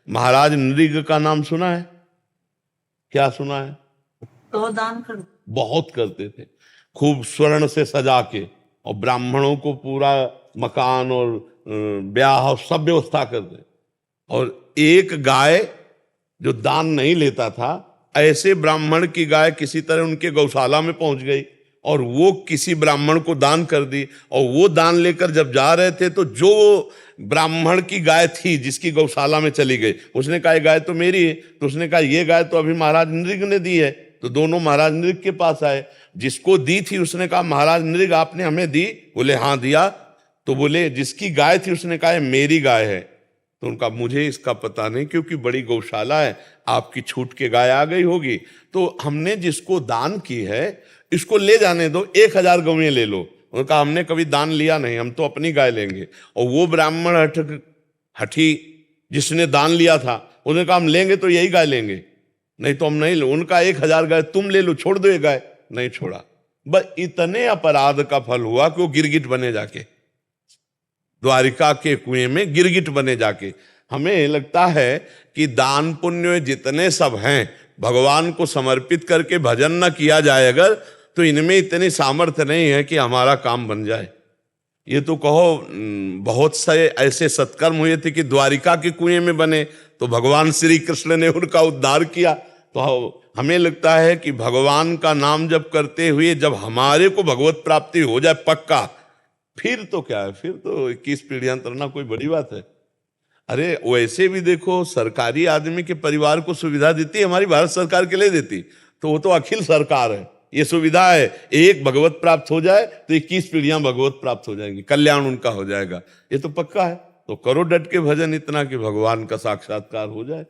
महाराज नृग का नाम सुना है? क्या सुना है? तो दान कर बहुत करते थे, खूब स्वर्ण से सजा के, और ब्राह्मणों को पूरा मकान और ब्याह सब व्यवस्था करते। और एक गाय जो दान नहीं लेता था, ऐसे ब्राह्मण की गाय किसी तरह उनके गौशाला में पहुंच गई और वो किसी ब्राह्मण को दान कर दी। और वो दान लेकर जब जा रहे थे तो जो ब्राह्मण की गाय थी जिसकी गौशाला में चली गई, उसने कहा ये गाय तो मेरी है। तो उसने कहा ये गाय तो अभी महाराज नृग ने दी है। तो दोनों महाराज नृग के पास आए। जिसको दी थी उसने कहा महाराज नृग आपने हमें दी? बोले हाँ दिया। तो बोले जिसकी गाय थी उसने कहा मेरी गाय है। तो उनका मुझे इसका पता नहीं, क्योंकि बड़ी गौशाला है, आपकी छूट के गाय आ गई होगी। तो हमने जिसको दान की है इसको ले जाने दो, 1000 गौएं ले लो। उन्होंने कहा हमने कभी दान लिया नहीं, हम तो अपनी गाय लेंगे। और वो ब्राह्मण हठी जिसने दान लिया था, उन्होंने कहा हम लेंगे तो यही गाय लेंगे, नहीं तो हम नहीं लो। उनका 1000 गाय तुम ले लो, छोड़ दो ये गाय। नहीं छोड़ा। बस इतने अपराध का फल हुआ कि वो गिरगिट बने जाके, द्वारिका के कुएं में गिरगिट बने जाके। हमें लगता है कि दान पुण्य जितने सब हैं, भगवान को समर्पित करके भजन न किया जाए अगर, तो इनमें इतनी सामर्थ्य नहीं है कि हमारा काम बन जाए। ये तो कहो बहुत से ऐसे सत्कर्म हुए थे कि द्वारिका के कुएं में बने, तो भगवान श्री कृष्ण ने उनका उद्धार किया। तो हमें लगता है कि भगवान का नाम जप करते हुए जब हमारे को भगवत प्राप्ति हो जाए पक्का, फिर तो क्या है, फिर तो 21 पीढ़ियां तरना कोई बड़ी बात है। अरे वैसे भी देखो, सरकारी आदमी के परिवार को सुविधा देती है हमारी भारत सरकार के लिए देती, तो वो तो अखिल सरकार है। ये सुविधा है, एक भगवत प्राप्त हो जाए तो 21 पीढ़ियां भगवत प्राप्त हो जाएंगी, कल्याण उनका हो जाएगा, ये तो पक्का है। तो करो डट के भजन इतना कि भगवान का साक्षात्कार हो जाए।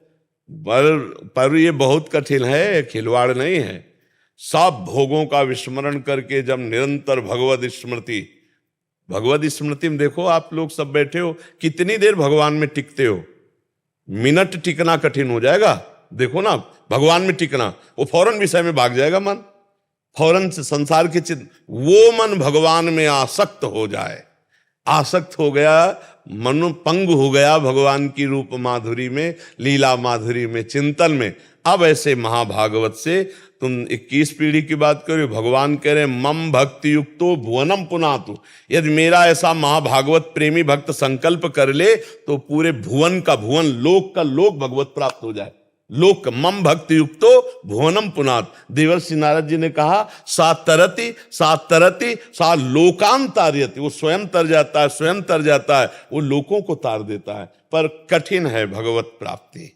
पर ये बहुत कठिन है, खिलवाड़ नहीं है। सब भोगों का विस्मरण करके जब निरंतर भगवत स्मृति में देखो, आप लोग सब बैठे हो, कितनी देर भगवान में टिकते हो? मिनट टिकना कठिन हो जाएगा। देखो ना, भगवान में टिकना, वो फौरन विषय में भाग जाएगा मन, फौरन से संसार के चिंत। वो मन भगवान में आसक्त हो जाए, आसक्त हो गया, मन पंग हो गया भगवान की रूप माधुरी में, लीला माधुरी में, चिंतन में। अब ऐसे महाभागवत से तुम 21 पीढ़ी की बात करो, भगवान कह रहे मम भक्ति युक्तो भुवनम पुनातु। यदि मेरा ऐसा महाभागवत प्रेमी भक्त संकल्प कर ले तो पूरे भुवन का भुवन, लोक का लोक भगवत प्राप्त हो जाए। लोक मम भक्ति युक्तो भुवनम पुनात। देवर्षि नारद जी ने कहा सा तरति सा लोकान तारयति। वो स्वयं तर जाता है, स्वयं तर जाता है, वो लोकों को तार देता है। पर कठिन है भगवत प्राप्ति।